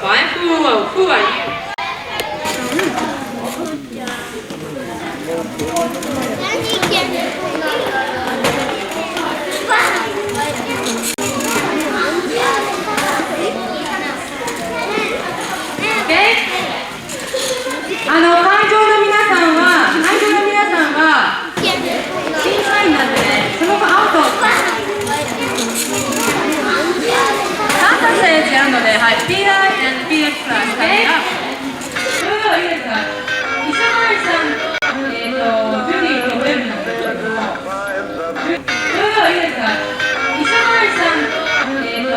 fine. Who are you? Okay? 会場の皆さんは審査員になってね、その子アウト。3冊やるので、はい、PI and PX クラス、okay? それではいいですか。石森さん、ジュディとウェルの。それではいいですか。石森さん、ジュディ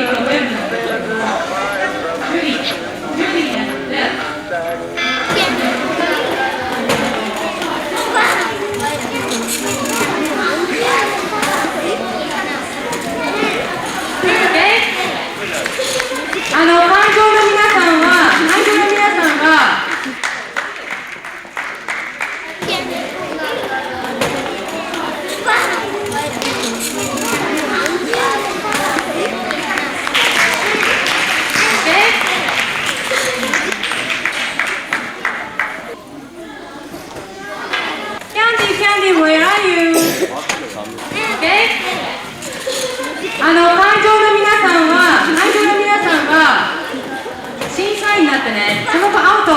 とウェルの。ジュディやって。会場の皆さんはCandy, where are you? Okay? 会場の皆さんは審査員になってね、その子アウト。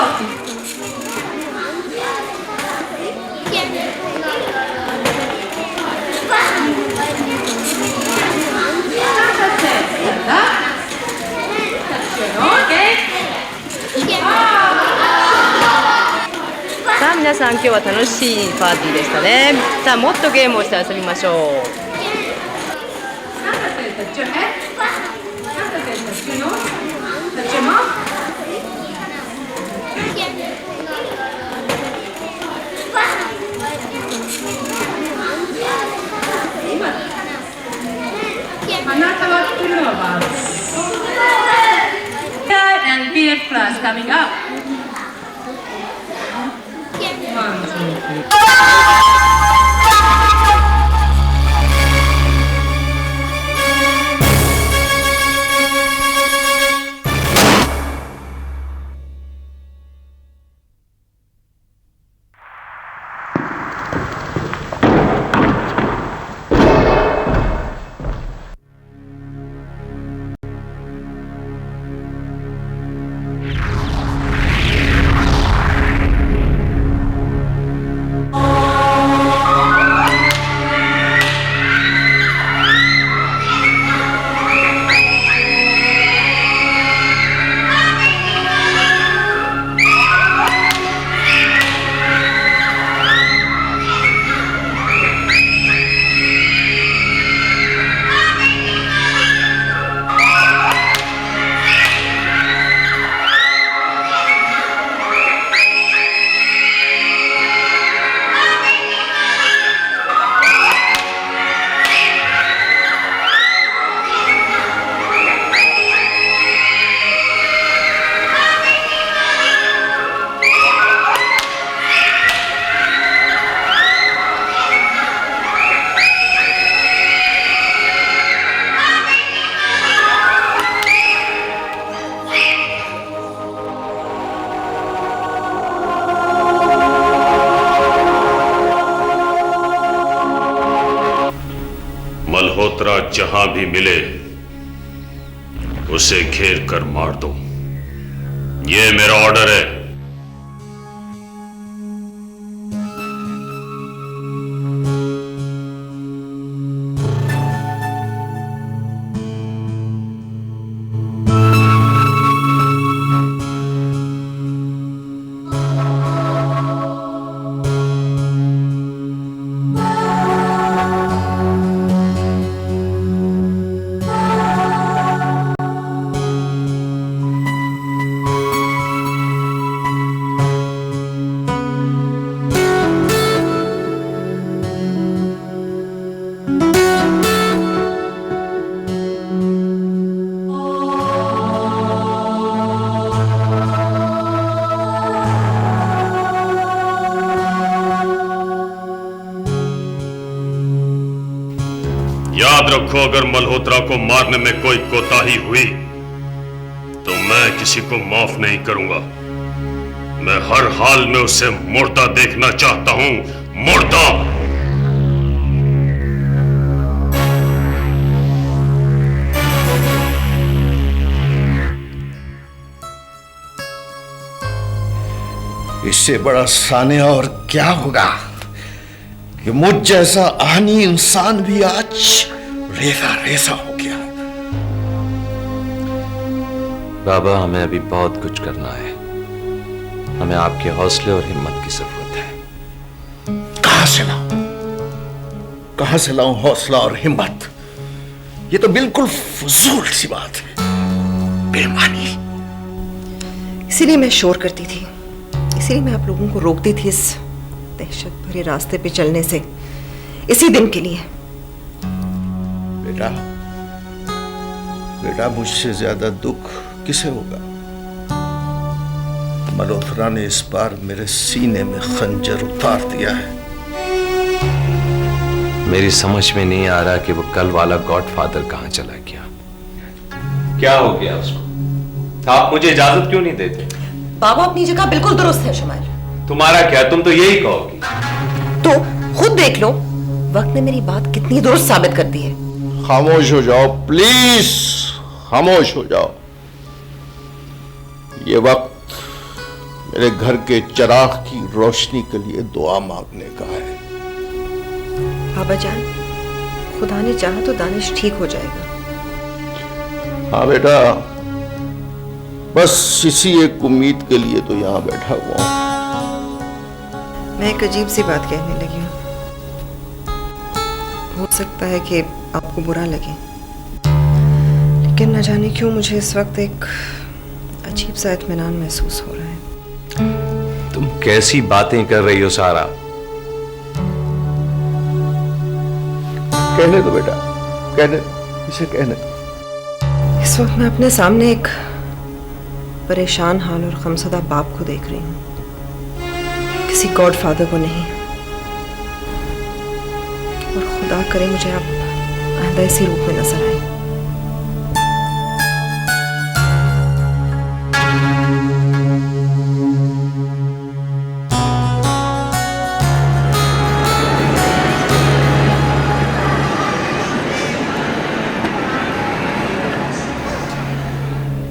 さあ皆さん、今日は楽しいパーティーでしたね。さあもっとゲームをして遊びましょう。And PF class coming up. Malhotra जहां भी मिले उसे घेर कर मार दो, ये मेरा ऑर्डर है। याद रखो, अगर मल्होत्रा को मारने में कोई कोताही हुई तो मैं किसी को माफ नहीं करूंगा। मैं हर हाल में उसे मुर्दा देखना चाहता हूं, मुर्दा। इससे बड़ा सानिया और क्या होगा कि मुझ जैसा आहनी इंसान भी आज रेसा रेसा हो गया। बाबा, हमें अभी बहुत कुछ करना है। हमें आपके हौसले और हिम्मत की जरूरत है। कहां से लाऊं हौसला और हिम्मत? ये तो बिल्कुल फजूल सी बात है, बेमानी। इसीलिए मैं शोर करती थी, इसीलिए मैं आप लोगों को रोकती थी इस दहशत भरे रास्ते पे चलने से, इसी दिन के लिए। बेटा, बेटा, मुझसे ज्यादा दुख किसे होगा? मल्होत्रा ने इस बार मेरे सीने में खंजर उतार दिया है। मेरी समझ में नहीं आ रहा कि वो कल वाला गॉडफादर कहां चला गया। क्या हो गया उसको? आप मुझे इजाजत क्यों नहीं देते? बाबा अपनी जगह बिल्कुल दुरुस्त है शुमाइल। तुम्हारा क्या, तुम तो यही कहोगी। तो खुद देख लो, वक्त ने मेरी बात कितनी दुरुस्त साबित कर दी है। खामोश हो जाओ प्लीज, खामोश हो जाओ। ये वक्त मेरे घर के चिराग की रोशनी के लिए दुआ मांगने का है। बाबा जान, खुदा ने चाहा तो दानिश ठीक हो जाएगा। हाँ बेटा, बस इसी एक उम्मीद के लिए तो यहां बैठा हुआ हूं। मैं एक अजीब सी बात कहने लगी हूँ, हो सकता है कि आपको बुरा लगे, लेकिन न जाने क्यों मुझे इस वक्त एक अजीब सा इत्मीनान महसूस हो रहा है। तुम कैसी बातें कर रही हो सारा? कहने दो बेटा, कहने, इसे कहने दो। इस वक्त मैं अपने सामने एक परेशान हाल और गमशदा बाप को देख रही हूँ, किसी गॉडफादर को नहीं। और खुदा करे मुझे आप आइंदा इसी रूप में नजर आए।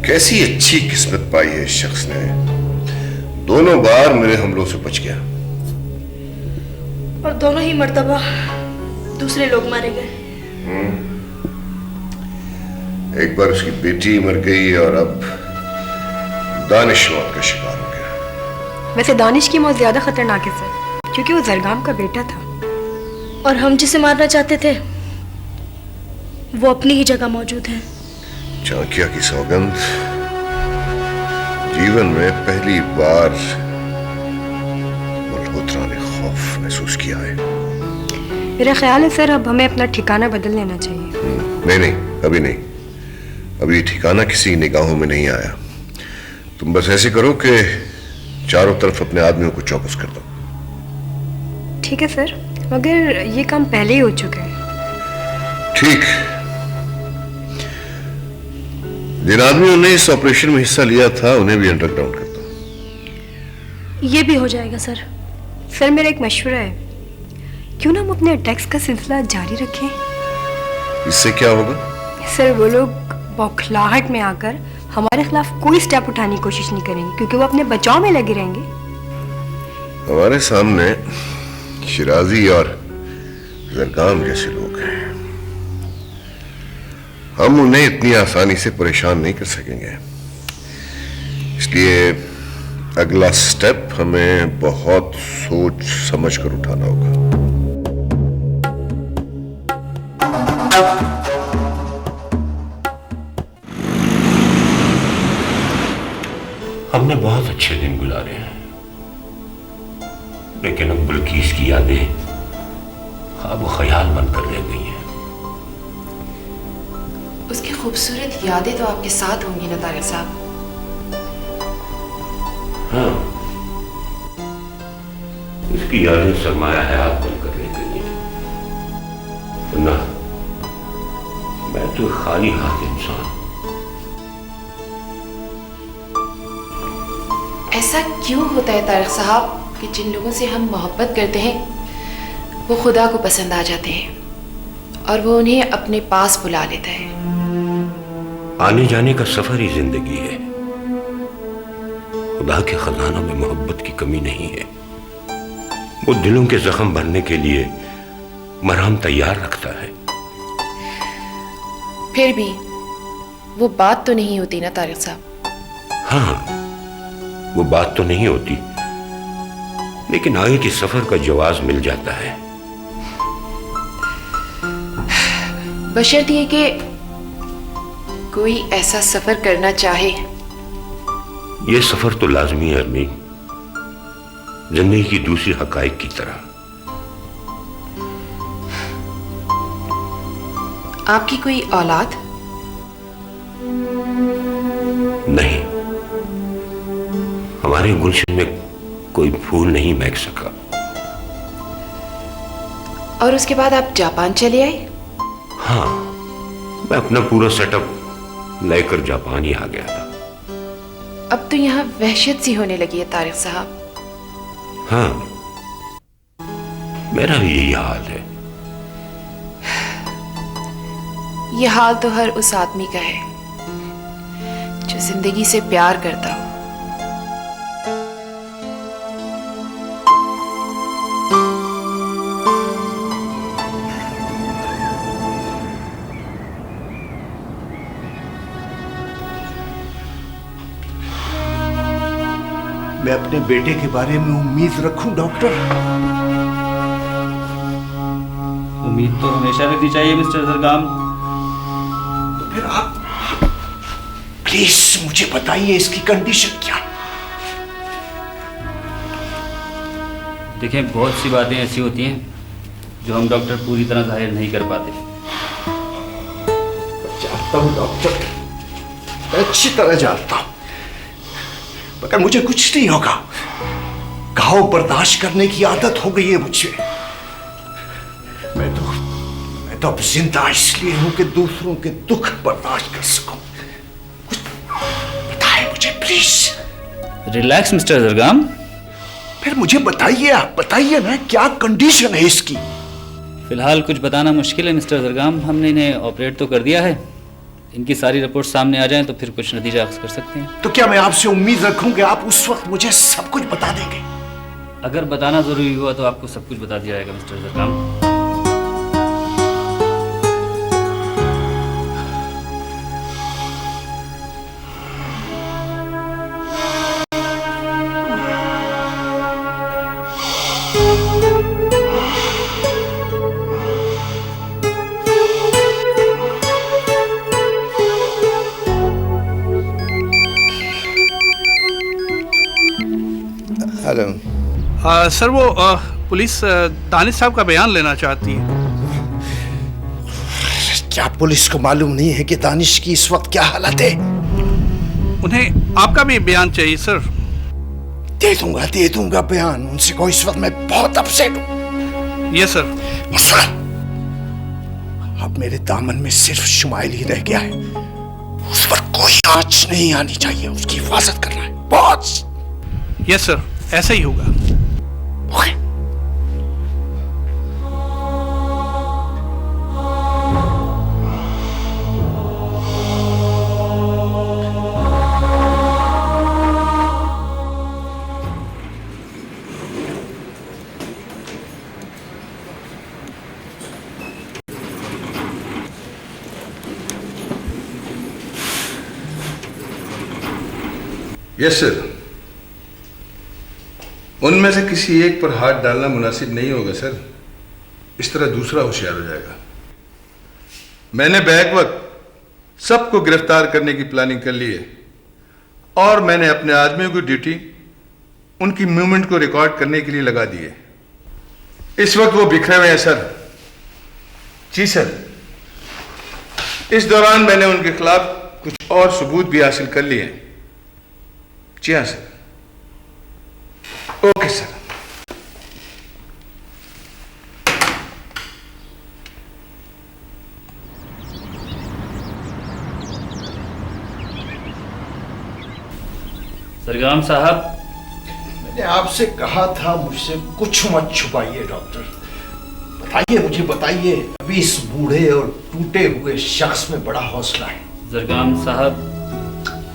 कैसी अच्छी किस्मत पाई है इस शख्स ने, दोनों बार मेरे हमलों से बच गया। और दोनों ही मर्तबा दूसरे लोग मारे गए। एक बार उसकी बेटी मर गई और अब दानिश मौत का शिकार हो गया। वैसे दानिश की मौत ज्यादा खतरनाक है सर, क्योंकि वो जरगाम का बेटा था और हम जिसे मारना चाहते थे वो अपनी ही जगह मौजूद है। चाकिया की सौगंध, जीवन में पहली बार मल्होत्रा ने खौफ महसूस किया है। मेरा ख्याल है सर, अब हमें अपना ठिकाना बदल लेना चाहिए। नहीं नहीं, अभी नहीं। अभी ठिकाना किसी निगाहों में नहीं आया। तुम बस ऐसे करो कि चारों तरफ अपने आदमियों को चौकस कर दो। ठीक है सर, मगर ये काम पहले ही हो चुका है। ठीक। जिन आदमियों ने इस ऑपरेशन में हिस्सा लिया था उन्हें भी अंडरग्राउंड करता हूं। ये भी हो जाएगा सर। सर मेरा एक मशवरा है, क्यों ना हम अपने अटैक्स का सिलसिला जारी रखें। इससे क्या होगा? सर वो लोग बौखलाहट में आकर हमारे खिलाफ कोई स्टेप उठाने की कोशिश नहीं करेंगे, क्योंकि वो अपने बचाव में लगे रहेंगे। हमारे सामने शिराजी और जरगाम जैसे लोग हैं, हम उन्हें इतनी आसानी से परेशान नहीं कर सकेंगे। इसलिए अगला स्टेप हमें बहुत सोच समझ कर उठाना होगा। हमने बहुत अच्छे दिन गुजारे हैं, लेकिन अब बिल्किस की यादें ख्वाब ख्याल बनकर रह गई हैं। उसकी खूबसूरत यादें तो आपके साथ होंगी ना तारिक साहब? हाँ, उसकी यादें सरमाया हयात बनकर रह गई हैं। वरना मैं तो खाली हाथ इंसान। ऐसा क्यों होता है तारिक साहब कि जिन लोगों से हम मोहब्बत करते हैं वो खुदा को पसंद आ जाते हैं और वो उन्हें अपने पास बुला लेता है। आने जाने का सफर ही जिंदगी है। खुदा के खजानों में मोहब्बत की कमी नहीं है। वो दिलों के जख्म भरने के लिए मरहम तैयार रखता है। फिर भी वो बात तो नहीं होती ना तारिक साहब। हाँ, वो बात तो नहीं होती, लेकिन आगे के सफर का जवाब मिल जाता है। बशर्ते ये कि कोई ऐसा सफर करना चाहे। ये सफर तो लाजमी है अरमीन, जिंदगी की दूसरी हकाइक की तरह। आपकी कोई औलाद? नहीं, हमारे गुलशन में कोई फूल नहीं महक सका। और उसके बाद आप जापान चले आए? हाँ, मैं अपना पूरा सेटअप लेकर जापान ही आ गया था। अब तो यहाँ वहशत सी होने लगी है तारिक साहब। हाँ, मेरा भी यही हाल है। यह हाल तो हर उस आदमी का है जो जिंदगी से प्यार करता हो। मैं अपने बेटे के बारे में उम्मीद रखूं डॉक्टर? उम्मीद तो हमेशा रखनी चाहिए मिस्टर जरगाम। तो फिर आप प्लीज मुझे बताइए इसकी कंडीशन क्या है? देखें, बहुत सी बातें ऐसी होती हैं जो हम डॉक्टर पूरी तरह जाहिर नहीं कर पाते। जानता हूं डॉक्टर, मैं अच्छी तरह जानता हूं, मगर मुझे कुछ नहीं होगा। घाव बर्दाश्त करने की आदत हो गई है मुझे। मैं तो अब जिंदा इसलिए हूं कि दूसरों के दुख बर्दाश्त कर सकूं। कुछ बताइए मुझे प्लीज। Relax mister Zargham. फिर मुझे बताइए, आप बताइए ना, क्या कंडीशन है इसकी? फिलहाल कुछ बताना मुश्किल है मिस्टर जरगाम। हमने इन्हें ऑपरेट तो कर दिया है, इनकी सारी रिपोर्ट सामने आ जाएं तो फिर कुछ नतीजा अख्ज़ कर सकते हैं। तो क्या मैं आपसे उम्मीद रखूं कि आप उस वक्त मुझे सब कुछ बता देंगे? अगर बताना जरूरी हुआ तो आपको सब कुछ बता दिया जाएगा मिस्टर जरगाम। हेलो सर, वो पुलिस दानिश साहब का बयान लेना चाहती है। क्या पुलिस को मालूम नहीं है कि दानिश की इस वक्त क्या हालत है? उन्हें आपका भी बयान चाहिए सर। दे दूंगा बयान। उनसे को इस वक्त मैं बहुत अपसेट हूं। Yes sir. सर, अब मेरे दामन में सिर्फ शुमाइल ही रह गया है। उस पर कोई आंच नहीं आनी चाहिए, उसकी हिफाजत करना है। बहुत। यस सर, ऐसा ही होगा। ओके। Yes sir. उनमें से किसी एक पर हाथ डालना मुनासिब नहीं होगा सर। इस तरह दूसरा होशियार हो जाएगा। मैंने बैक वक्त सबको गिरफ्तार करने की प्लानिंग कर ली है और मैंने अपने आदमियों की ड्यूटी उनकी मूवमेंट को रिकॉर्ड करने के लिए लगा दी है। इस वक्त वो बिखरे हुए हैं सर। जी सर। इस दौरान मैंने उनके खिलाफ कुछ और सबूत भी हासिल कर लिए हैं। जी हाँ सर। Okay sir. सरगाम साहब, मैंने आपसे कहा था मुझसे कुछ मत छुपाइए डॉक्टर। बताइए, मुझे बताइए। अभी इस बूढ़े और टूटे हुए शख्स में बड़ा हौसला है। जरगाम साहब,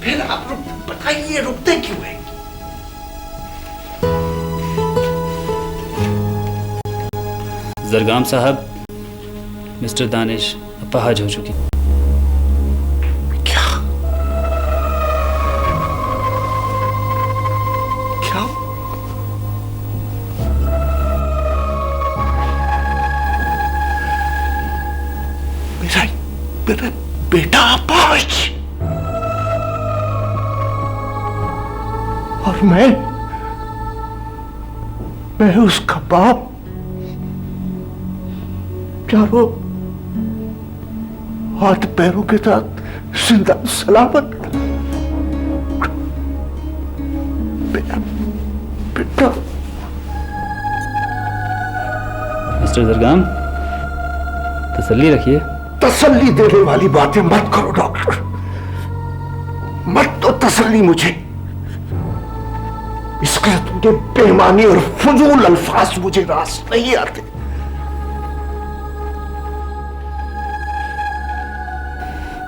फिर आप बताइए, रुकते क्यों हैं? जरगाम साहब, मिस्टर दानिश अपाहज हो चुके। क्या? क्या? मेरा बेटा अपाहज, और मैं उसका बाप, चारों हाथ पैरों के साथ जिंदा सलामत। बेटा। मिस्टर जरगाम, तसल्ली रखिए। तसल्ली देने वाली बातें मत करो डॉक्टर, मत तो तसल्ली मुझे। इसके तुमके बेईमानी और फजूल अल्फाज मुझे रास नहीं आते।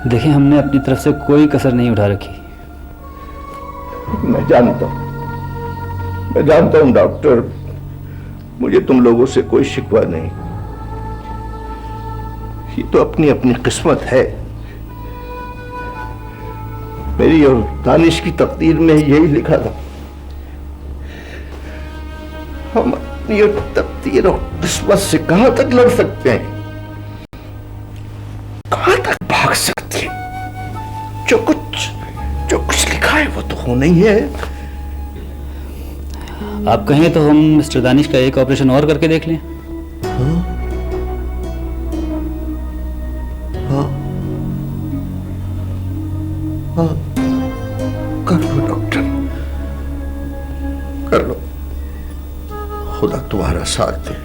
देखिए, हमने अपनी तरफ से कोई कसर नहीं उठा रखी। मैं जानता हूं डॉक्टर, मुझे तुम लोगों से कोई शिकवा नहीं। ये तो अपनी अपनी किस्मत है। मेरी और दानिश की तकदीर में यही लिखा था। हम अपनी और तकदीर और किस्मत से कहां तक लड़ सकते हैं, कहां तक भाग सकते हैं? जो कुछ लिखा है वो तो होना ही है। आप कहें तो हम मिस्टर दानिश का एक ऑपरेशन और करके देख लें। हाँ, कर लो डॉक्टर, कर लो। खुदा तुम्हारा साथ दे।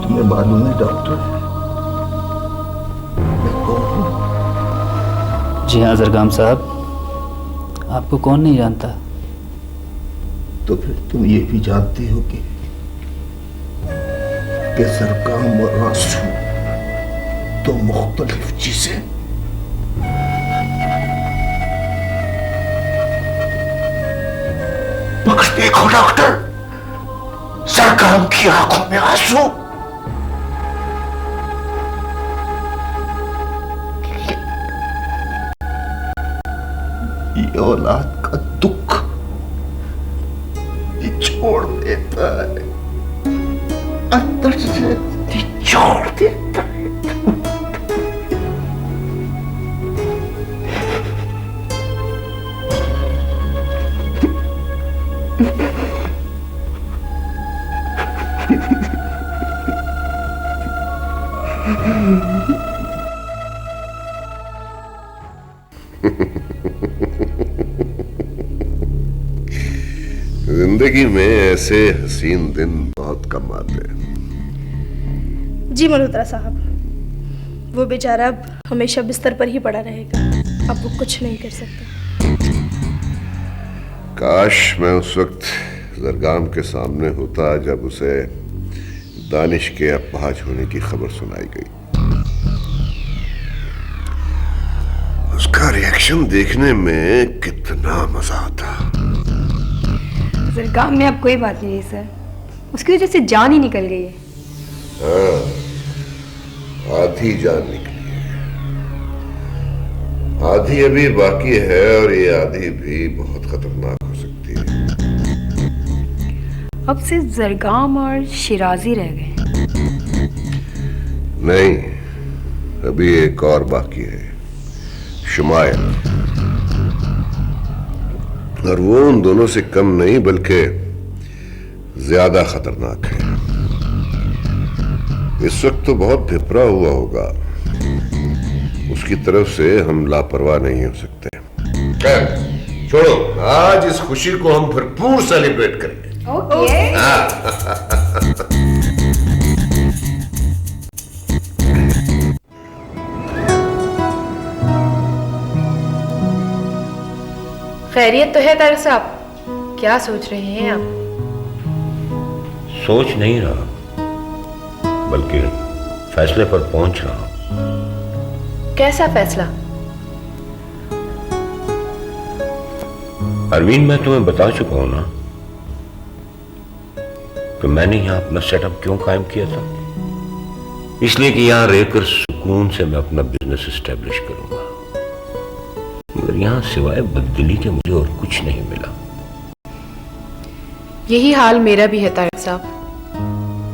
तुम्हें मालूम है डॉक्टर, मैं कौन हूं? जी हाँ जरगाम साहब, आपको कौन नहीं जानता। तो फिर तुम ये भी जानती हो कि जरगाम और आंसू तो मुख्तलिफ चीजें। मगर देखो डॉक्टर, जरगाम की आंखों में आंसू, ये औलाद का दुख छोड़ देता है, अंदर से छोड़ देता है। जिंदगी में ऐसे हसीन दिन बहुत कम आते हैं। जी मल्होत्रा साहब, वो बेचारा अब हमेशा बिस्तर पर ही पड़ा रहेगा, अब वो कुछ नहीं कर सकता। काश मैं उस वक्त जरगाम के सामने होता जब उसे दानिश के अपाहज होने की खबर सुनाई गई। उसका रिएक्शन देखने में कितना मजा आता। जरगाम में अब कोई बात नहीं है सर, उसकी वजह से जान ही निकल गई है। हाँ, आधी जान निकली है, आधी अभी बाकी है, और ये आधी भी बहुत खतरनाक हो सकती है। अब सिर्फ जरगाम और शिराजी रह गए। नहीं, अभी एक और बाकी है, शुमायल, और वो उन दोनों से कम नहीं बल्कि ज्यादा खतरनाक है। इस वक्त तो बहुत धिपरा हुआ होगा, उसकी तरफ से हम लापरवाह नहीं हो सकते। खैर छोड़ो, आज इस खुशी को हम भरपूर सेलिब्रेट करेंगे। ओके। खैरियत तो है तारिक साहब, क्या सोच रहे हैं आप? सोच नहीं रहा, बल्कि फैसले पर पहुंच रहा हूं। कैसा फैसला? अरविंद, मैं तुम्हें बता चुका हूं ना कि मैंने यहां अपना सेटअप क्यों कायम किया था। इसलिए कि यहां रहकर सुकून से मैं अपना बिजनेस एस्टेब्लिश करूंगा, मगर यहां सिवाय बददिली के मुझे और कुछ नहीं मिला। यही हाल मेरा भी है तारिक साहब।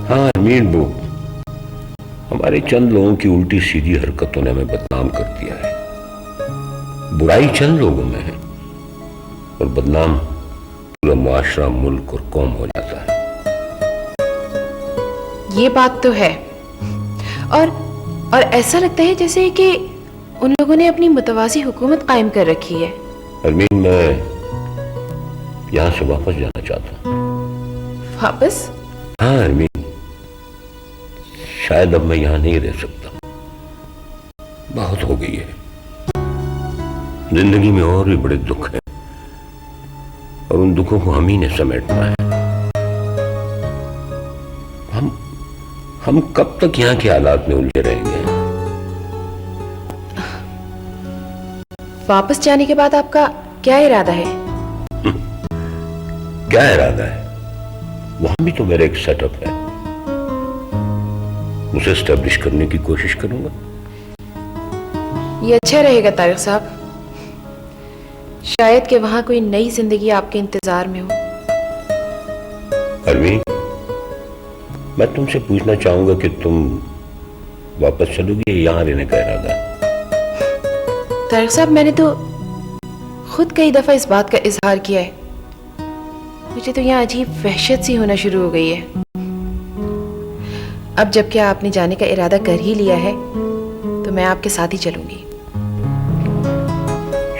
हाँ अरमीन बो, हमारे चंद लोगों की उल्टी सीधी हरकतों ने हमें बदनाम कर दिया है। बुराई चंद लोगों में है और बदनाम पूरा मुआशरा, मुल्क और कौम हो जाता है। ये बात तो है, और ऐसा लगता है जैसे कि उन लोगों ने अपनी मुतवाज़ी हुकूमत कायम कर रखी है। अरमीन, मैं यहां से वापस जाना चाहता हूं। वापस? हाँ अरमीन, शायद अब मैं यहां नहीं रह सकता। बहुत हो गई है, जिंदगी में और भी बड़े दुख हैं और उन दुखों को हम ही ने समेटना है। हम कब तक यहाँ के हालात में उलझे रहेंगे? वापस जाने के बाद आपका क्या इरादा है? क्या इरादा है? वहां भी तो मेरा एक सेटअप है, उसे एस्टेब्लिश करने की कोशिश करूंगा। ये अच्छा रहेगा तारिक साहब, शायद कि वहां कोई नई जिंदगी आपके इंतजार में हो। अरमीन, मैं तुमसे पूछना चाहूंगा कि तुम वापस चलोगी या यहां रहने का इरादा है? तारिक साहब, मैंने तो खुद कई दफा इस बात का इजहार किया है। मुझे तो यहाँ अजीब वहशत सी होना शुरू हो गई है। अब जबकि आपने जाने का इरादा कर ही लिया है, तो मैं आपके साथ ही चलूंगी।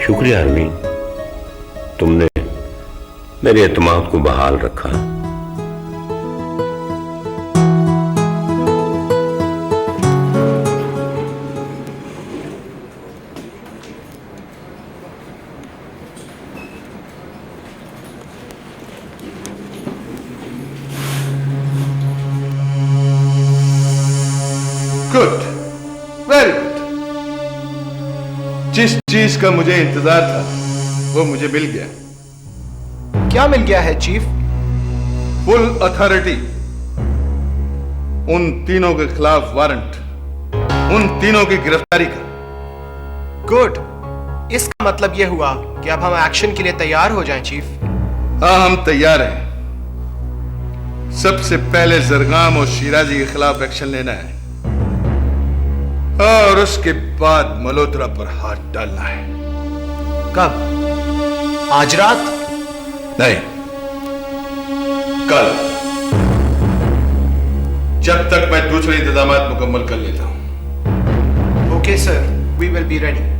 शुक्रिया अरमीन, तुमने मेरे एतमाद को बहाल रखा। Good, very good. जिस चीज का मुझे इंतजार था वो मुझे मिल गया। क्या मिल गया है चीफ? Full authority. उन तीनों के खिलाफ वारंट, उन तीनों की गिरफ्तारी का। गुड, इसका मतलब यह हुआ कि अब हम एक्शन के लिए तैयार हो जाएं चीफ। हाँ, हम तैयार हैं। सबसे पहले जरगाम और शिराजी के खिलाफ एक्शन लेना है और उसके बाद मल्होत्रा पर हाथ डालना है। कब? आज रात? नहीं, कल, जब तक मैं दूसरे इंतजामात मुकम्मल कर लेता हूं। Okay sir, we will be ready.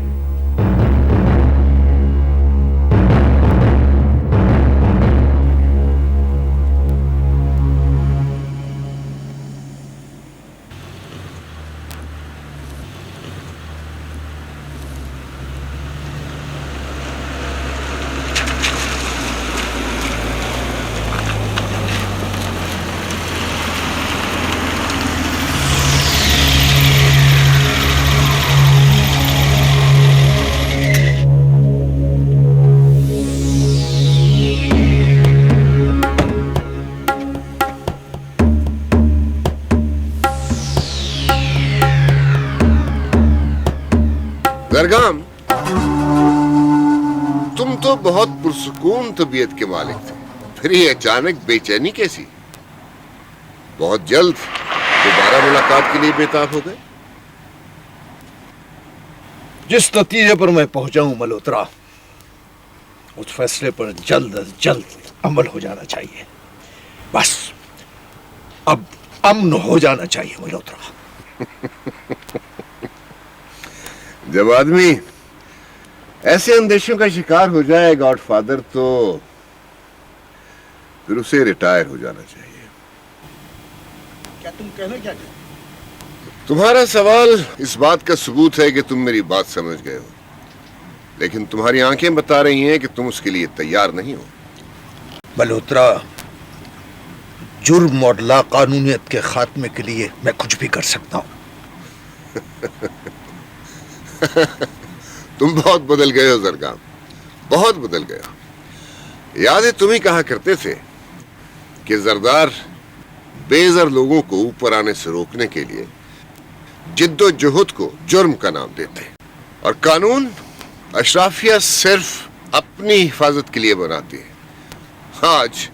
Zargham, तुम तो बहुत पुरसुकून तबीयत के मालिक थे, फिर ये अचानक बेचैनी कैसी? बहुत जल्द दोबारा मुलाकात के लिए बेताब हो गए? जिस नतीजे पर मैं पहुंचा हूं मल्होत्रा, उस फैसले पर जल्द अज जल्द अमल हो जाना चाहिए। बस अब अमन हो जाना चाहिए मल्होत्रा। जब आदमी ऐसे अंदेशों का शिकार हो जाए गॉडफादर, तो फिर उसे रिटायर हो जाना चाहिए। क्या तुम कहना क्या चाहते? तुम्हारा सवाल इस बात का सबूत है कि तुम मेरी बात समझ गए हो, लेकिन तुम्हारी आंखें बता रही हैं कि तुम उसके लिए तैयार नहीं हो। मल्होत्रा, जुर्म और लाकानूनियत के खात्मे के लिए मैं कुछ भी कर सकता हूं। तुम बहुत बदल गए हो जरगाम, बहुत बदल गए हो। याद है तुम ही कहा करते थे कि जरदार बेज़र लोगों को ऊपर आने से रोकने के लिए जिद्दोजहद को जुर्म का नाम देते, और कानून अशराफिया सिर्फ अपनी हिफाजत के लिए बनाती है। आज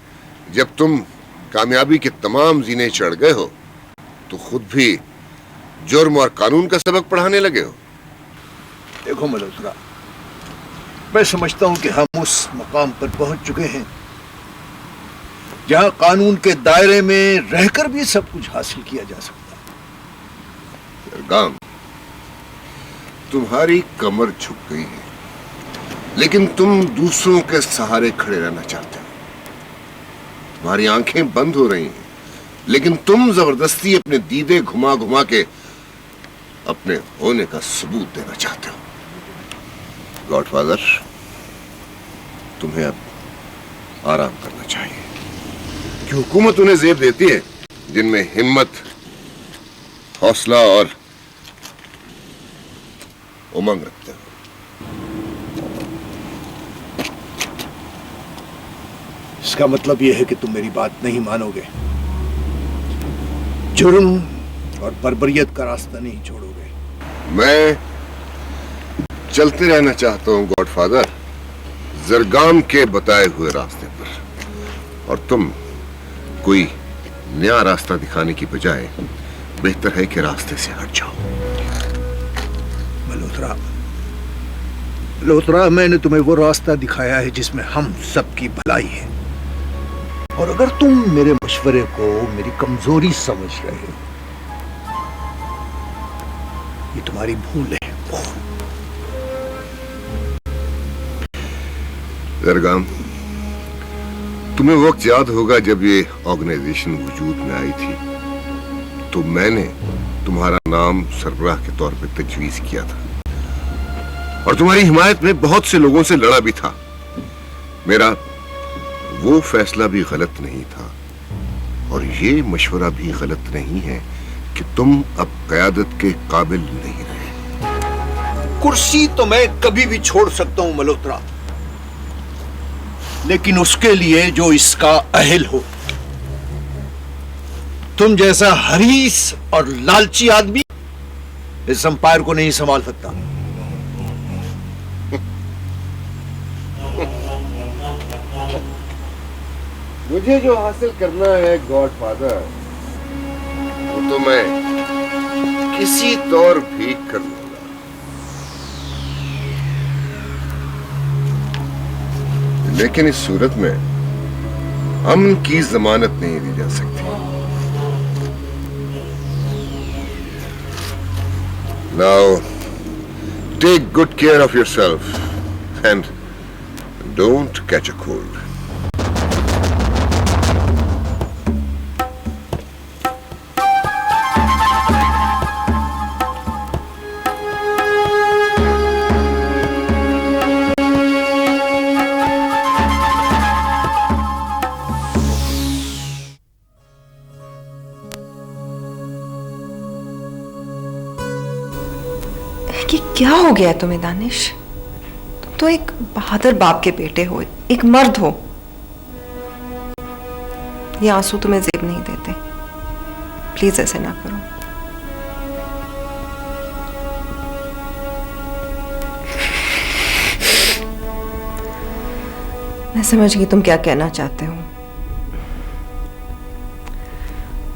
जब तुम कामयाबी के तमाम जीने चढ़ गए हो, तो खुद भी जुर्म और कानून का सबक पढ़ाने लगे हो। देखो मल्होत्रा, मैं समझता हूं कि हम उस मकाम पर पहुंच चुके हैं जहां कानून के दायरे में रहकर भी सब कुछ हासिल किया जा सकता है। सरगाम, तुम्हारी कमर झुक गई है, लेकिन तुम दूसरों के सहारे खड़े रहना चाहते हो। तुम्हारी आंखें बंद हो रही हैं, लेकिन तुम जबरदस्ती अपने दीदे घुमा घुमा के अपने होने का सबूत देना चाहते हो। गॉडफादर, तुम्हें अब आराम करना चाहिए, कि हुकूमत उन्हें जेब देती है जिनमें हिम्मत, हौसला और उमंग रखते हो। इसका मतलब यह है कि तुम मेरी बात नहीं मानोगे, जुर्म और बर्बरियत का रास्ता नहीं छोड़ोगे। मैं चलते रहना चाहता हूं गॉडफादर, जरगाम के बताए हुए रास्ते पर, और तुम कोई नया रास्ता दिखाने की बजाय बेहतर है कि रास्ते से हट जाओ। मल्होत्रा, मल्होत्रा, मैंने तुम्हें वो रास्ता दिखाया है जिसमें हम सबकी भलाई है, और अगर तुम मेरे मशवरे को मेरी कमजोरी समझ रहे हो, ये तुम्हारी भूल है। जरगाम, तुम्हें वक्त याद होगा जब ये ऑर्गेनाइजेशन वजूद में आई थी, तो मैंने तुम्हारा नाम सरबराह के तौर पर तजवीज किया था, और तुम्हारी हिमायत में बहुत से लोगों से लड़ा भी था। मेरा वो फैसला भी गलत नहीं था, और ये मशवरा भी गलत नहीं है कि तुम अब क़यादत के काबिल नहीं रहे। कुर्सी तो मैं कभी भी छोड़ सकता हूं मल्होत्रा, लेकिन उसके लिए जो इसका अहल हो। तुम जैसा हरीस और लालची आदमी इस अंपायर को नहीं संभाल सकता। मुझे जो हासिल करना है गॉडफादर, वो तो मैं किसी तौर भी कर लूंगा, लेकिन इस सूरत में अमन की जमानत नहीं दी जा सकती। Now, take good care of yourself and don't catch a cold. कि क्या हो गया तुम्हें दानिश? तुम तो एक बहादुर बाप के बेटे हो, एक मर्द हो। ये आंसू तुम्हें जेब नहीं देते, प्लीज ऐसे ना करो। मैं समझ गई तुम क्या कहना चाहते हो।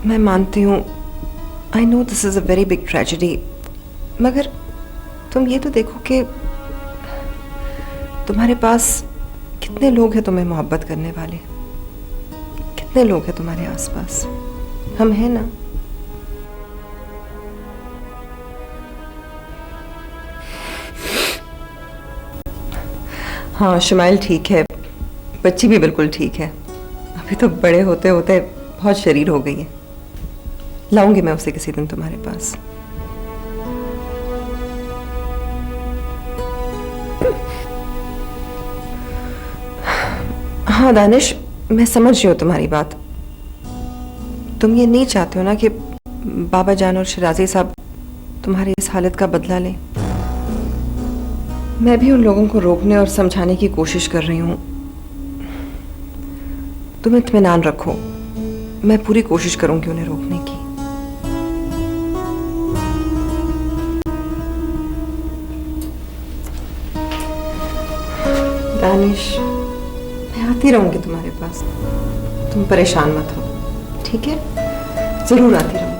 मैं मानती हूँ, I know this is a very big tragedy, मगर तुम ये तो देखो कि तुम्हारे पास कितने लोग हैं तुम्हें मोहब्बत करने वाले, कितने लोग हैं तुम्हारे आसपास। हम हैं ना। हाँ, शुमाइल ठीक है, बच्ची भी बिल्कुल ठीक है। अभी तो बड़े होते होते बहुत शरीर हो गई है। लाऊंगी मैं उसे किसी दिन तुम्हारे पास। हाँ दानिश, मैं समझ रही हूँ तुम्हारी बात। तुम ये नहीं चाहते हो ना कि बाबा जान और शिराजी साहब तुम्हारी इस हालत का बदला लें। मैं भी उन लोगों को रोकने और समझाने की कोशिश कर रही हूँ। तुम इत्मीनान रखो, मैं पूरी कोशिश करूंगी उन्हें रोकने की। दानिश, मैं आती रहूंगी तुम्हारे पास, तुम परेशान मत हो, ठीक है? जरूर आती रहूंगी।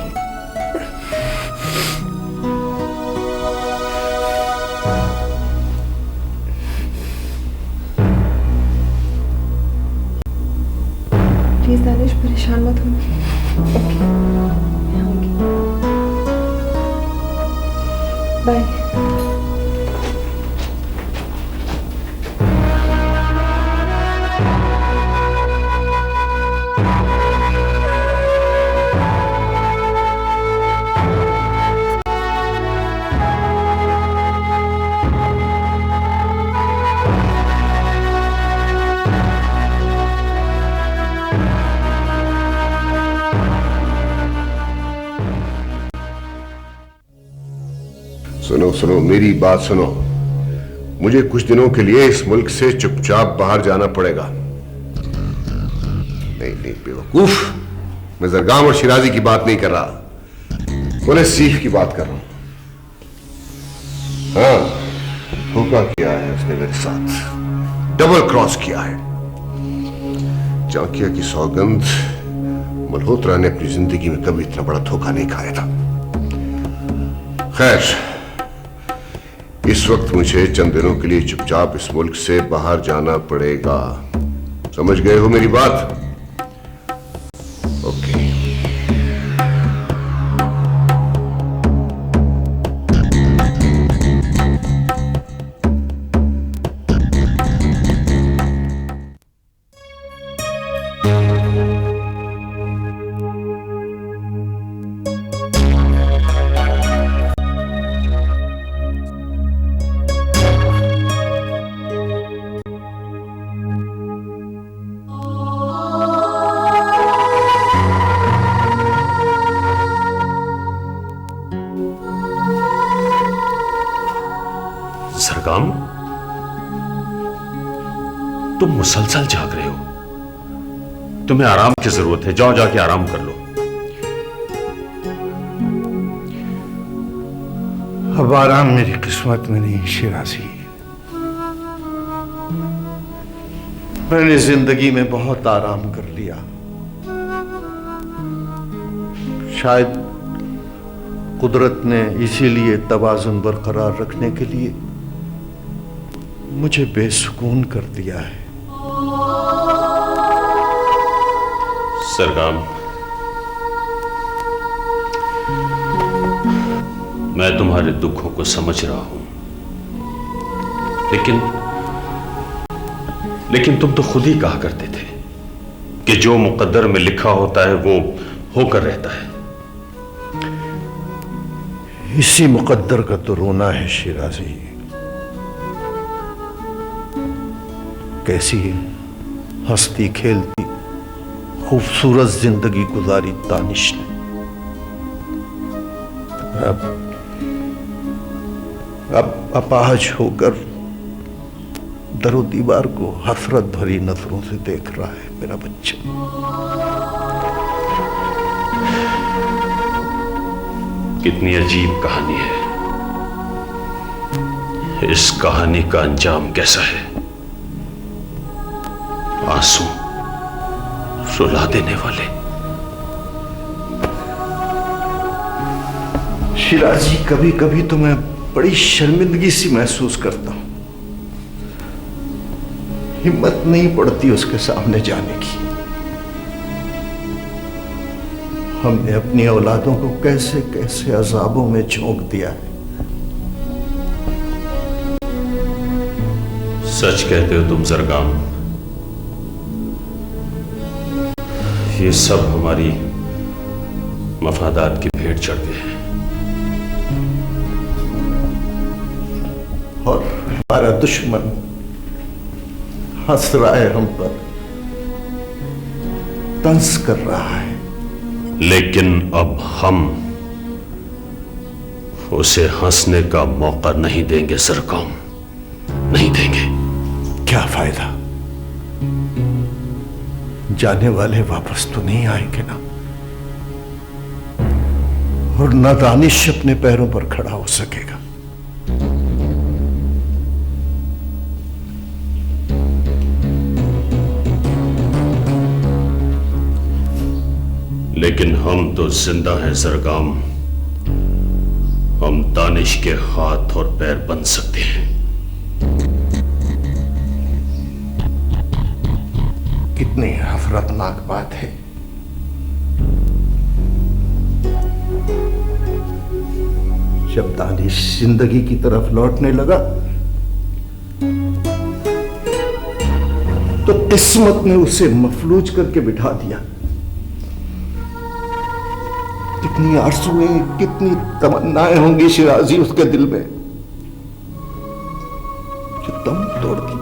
प्लीज दानिश, परेशान मत हो। ओके, मैं आऊंगी। बाय। सुनो सुनो, मेरी बात सुनो। मुझे कुछ दिनों के लिए इस मुल्क से चुपचाप बाहर जाना पड़ेगा। नहीं नहीं बेवकूफ, मैं जरगाम और शिराजी की बात नहीं कर रहा, पुलिस चीफ की बात कर रहा हूं। हाँ, धोखा किया है उसने मेरे साथ, डबल क्रॉस किया है। चाकिया की सौगंध, मल्होत्रा ने अपनी जिंदगी में कभी इतना बड़ा धोखा नहीं खाया था। खैर, इस वक्त मुझे चंद दिनों के लिए चुपचाप इस मुल्क से बाहर जाना पड़ेगा। समझ गए हो मेरी बात? ओके। सरगम, तुम मुसलसल जाग रहे हो। तुम्हें आराम की जरूरत है, जाओ जाके आराम कर लो। अब आराम मेरी किस्मत में नहीं शिराजी। मैंने जिंदगी में बहुत आराम कर लिया। शायद कुदरत ने इसीलिए तवाजुन बरकरार रखने के लिए मुझे बेसुकून कर दिया है। सरगम, मैं तुम्हारे दुखों को समझ रहा हूं, लेकिन तुम तो खुद ही कहा करते थे कि जो मुकद्दर में लिखा होता है वो होकर रहता है। इसी मुकद्दर का तो रोना है शिराजी। कैसी हंसती खेलती खूबसूरत जिंदगी गुजारी दानिश ने, अब अपाहज होकर दरो दीवार को हसरत भरी नजरों से देख रहा है मेरा बच्चा। कितनी अजीब कहानी है। इस कहानी का अंजाम कैसा है? आंसू रुला देने वाले। शिराजी, कभी कभी तो मैं बड़ी शर्मिंदगी सी महसूस करता हूं। हिम्मत नहीं पड़ती उसके सामने जाने की। हमने अपनी औलादों को कैसे कैसे अजाबों में झोंक दिया है। सच कहते हो तुम जरगाम। ये सब हमारी मफादात की भेंट चढ़ गए हैं और हमारा दुश्मन हंस रहा है हम पर, तंज कर रहा है। लेकिन अब हम उसे हंसने का मौका नहीं देंगे जरगाम, नहीं देंगे। क्या फायदा, जाने वाले वापस तो नहीं आएंगे ना, और न दानिश अपने पैरों पर खड़ा हो सकेगा। लेकिन हम तो जिंदा हैं जरगाम, हम दानिश के हाथ और पैर बन सकते हैं। कितनी हफरतनाक बात है। जब दानिश जिंदगी की तरफ लौटने लगा तो किस्मत ने उसे मफलूज करके बिठा दिया। कितनी आरज़ुएं, कितनी तमन्नाएं होंगी शिराजी उसके दिल में, जो दम तोड़ दी।